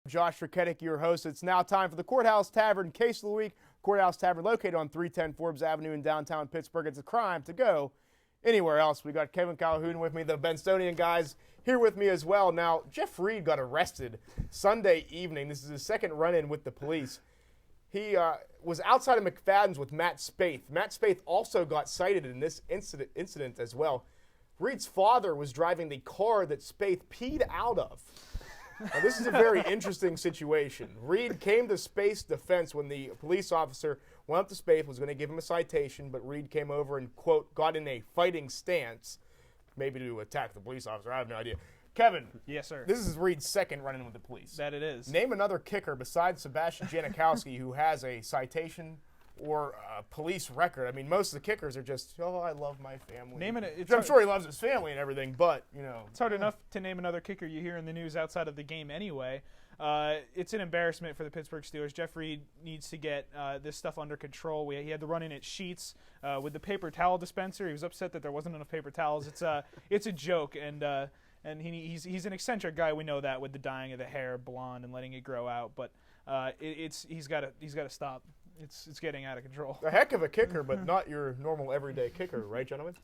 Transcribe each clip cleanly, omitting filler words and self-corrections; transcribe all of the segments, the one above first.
Josh Frketic, your host. It's now time for the Courthouse Tavern Case of the Week. Courthouse Tavern located on 310 Forbes Avenue in downtown Pittsburgh. It's a crime to go anywhere else. We got Kevin Calhoun with me, the Benstonium guys here with me as well. Now, Jeff Reed got arrested Sunday evening. This is his second run-in with the police. He was outside of McFadden's with Matt Spaeth. Matt Spaeth also got cited in this incident as well. Reed's father was driving the car that Spaeth peed out of. Now, this is a very interesting situation. Reed came to Spaeth's defense when the police officer went up to Spaeth, was going to give him a citation, but Reed came over and, quote, got in a fighting stance, maybe to attack the police officer. I have no idea. Kevin. Yes, sir. This is Reed's second run-in with the police. That it is. Name another kicker besides Sebastian Janikowski who has a citation or a police record. I mean, most of the kickers are just, oh, I love my family. I'm sure he loves his family and everything, but, you know. It's hard enough to name another kicker you hear in the news outside of the game anyway. It's an embarrassment for the Pittsburgh Steelers. Jeff Reed needs to get this stuff under control. He had to run in at Sheets with the paper towel dispenser. He was upset that there wasn't enough paper towels. It's a joke, and he's an eccentric guy. We know that with the dyeing of the hair blonde and letting it grow out, but he's got to stop. It's getting out of control. A heck of a kicker, but not your normal everyday kicker, right, gentlemen?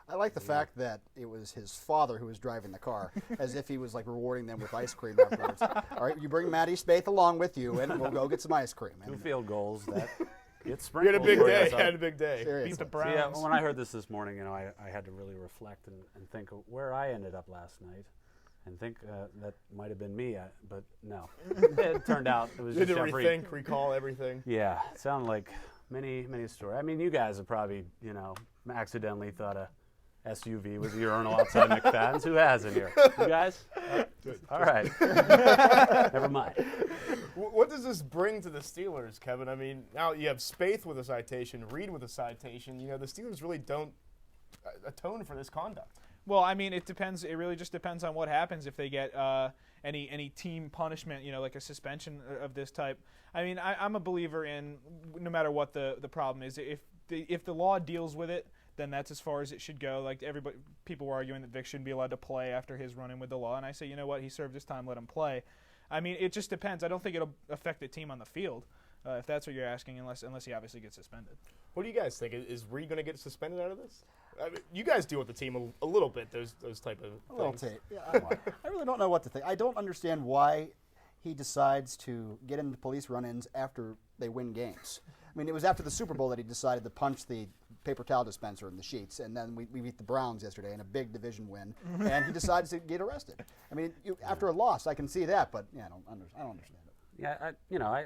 I like the fact that it was his father who was driving the car, as if he was like rewarding them with ice cream afterwards. All right, you bring Matty Spaeth along with you, and we'll go get some ice cream. Two field goals that get You had a big day. So. Had a big day. Seriously. Beat the Browns. Yeah, when I heard this morning, you know, I had to really reflect and think of where I ended up last night. And think that might have been me, but no. It turned out it was You just had to Jeff rethink, Reed. recall everything. Yeah, it sounded like many stories. I mean, you guys have probably, you know, accidentally thought a SUV was a urinal outside McFadden's. Who has in here? You guys? All right. Never mind. What does this bring to the Steelers, Kevin? I mean, now you have Spaeth with a citation, Reed with a citation. You know, the Steelers really don't atone for this conduct. Well, I mean, it depends. It really just depends on what happens if they get any team punishment, you know, like a suspension of this type. I mean, I'm a believer in no matter what the problem is, if the law deals with it, then that's as far as it should go. Like people were arguing that Vic shouldn't be allowed to play after his run-in with the law, and I say, you know what, he served his time, let him play. I mean, it just depends. I don't think it'll affect the team on the field, if that's what you're asking, unless he obviously gets suspended. What do you guys think? Is Reed going to get suspended out of this? I mean, you guys deal with the team a little bit, those type of A little things. tape. Yeah, I really don't know what to think. I don't understand why he decides to get into police run-ins after they win games. I mean, it was after the Super Bowl that he decided to punch the paper towel dispenser in the Sheets, and then we beat the Browns yesterday in a big division win, and he decides to get arrested. I mean, after a loss, I can see that, but yeah, I don't understand it. Yeah,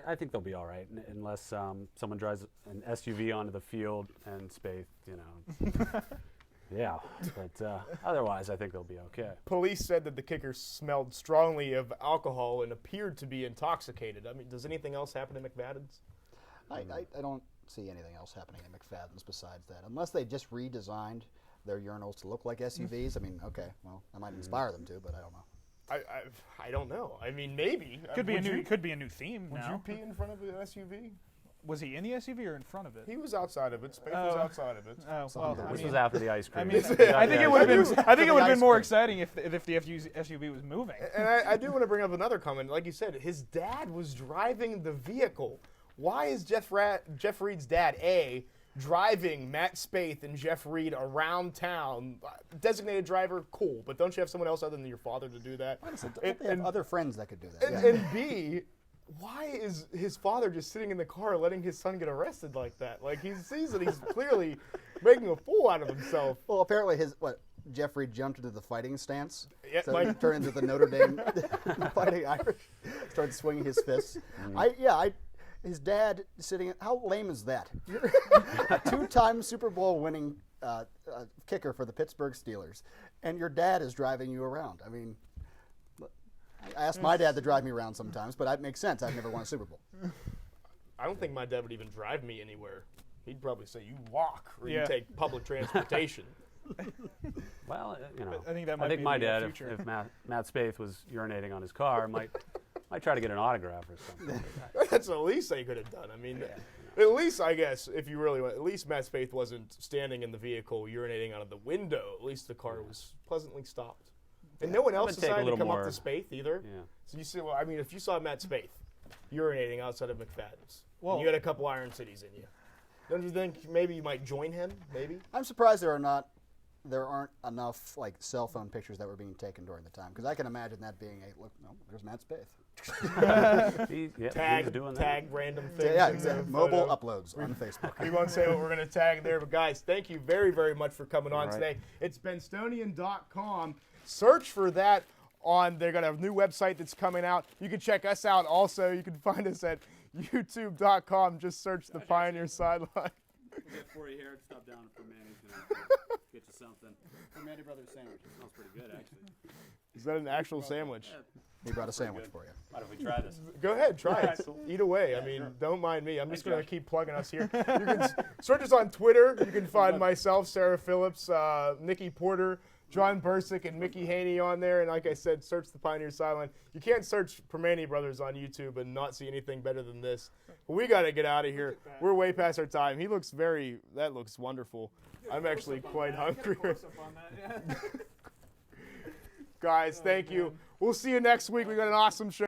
I think they'll be all right unless someone drives an SUV onto the field and Spaeth, you know. Yeah, but otherwise I think they'll be okay. Police said that the kicker smelled strongly of alcohol and appeared to be intoxicated. I mean, does anything else happen to McFadden's? I don't see anything else happening at McFadden's besides that, unless they just redesigned their urinals to look like SUVs. I mean, okay, well, I might inspire them to, but I don't know. I don't know. I mean, maybe. Could be a new theme. Would now. you pee in front of an SUV? Was he in the SUV or in front of it? He was outside of it. Spaeth was outside of it. Oh, well, This was after the ice cream. I think it would have been more exciting if the SUV was moving. And I do want to bring up another comment. Like you said, his dad was driving the vehicle. Why is Jeff Reed's dad, A, driving Matt Spaeth and Jeff Reed around town? Designated driver, cool, but don't you have someone else other than your father to do that? Honestly, don't they have other friends that could do that? And B, why is his father just sitting in the car letting his son get arrested like that? Like, he sees that he's clearly making a fool out of himself. Well, apparently Jeff Reed jumped into the fighting stance. Yeah, So he turned into the Notre Dame fighting Irish. Started swinging his fists. His dad sitting. How lame is that? You're a two-time Super Bowl winning kicker for the Pittsburgh Steelers, and your dad is driving you around. I mean, I asked my dad to drive me around sometimes, but that makes sense. I've never won a Super Bowl. I don't think my dad would even drive me anywhere. He'd probably say, you walk or you take public transportation. Well, you know, I think that might be my the dad, future. if Matt Spaeth was urinating on his car, might try to get an autograph or something. That's the least they could have done. I mean, at least, I guess, if you really want, at least Matt Spaeth wasn't standing in the vehicle urinating out of the window. At least the car was pleasantly stopped. And no one else decided to come up to Spaeth either. Yeah. So you see, well, I mean, if you saw Matt Spaeth urinating outside of McFadden's, Whoa. and you had a couple Iron Cities in you, don't you think maybe you might join him? Maybe. I'm surprised there aren't enough like cell phone pictures that were being taken during the time, because I can imagine that being a look. No, there's Matt Spaeth. Tag random things. Yeah, in the exactly. Mobile photo. uploads on Facebook. We won't say what we're going to tag there, but guys, thank you very, very much for coming on All right. today. It's Benstonium.com. Search for that they're going to have a new website that's coming out. You can check us out also. You can find us at youtube.com. Just search the Pioneer Sideline. We'll get for you here. Stop down for Manny's gonna get you something. For Manny Brothers sandwich. Smells pretty good, actually. Is that an actual sandwich? He brought a sandwich for you. Why don't we try this? Go ahead, try it. Cool. Eat away. Yeah, I mean, sure. don't mind me. I'm just Hey, going to Josh. keep plugging us here. You can search us on Twitter. You can find myself, Sarah Phillips, Nikki Porter, John Bursick, and Mickey Haney on there. And like I said, search the Pioneer Sideline. You can't search Permane Brothers on YouTube and not see anything better than this. But we got to get out of here. We're way past our time. That looks wonderful. I'm actually quite hungry. Guys, thank you. We'll see you next week. We got an awesome show.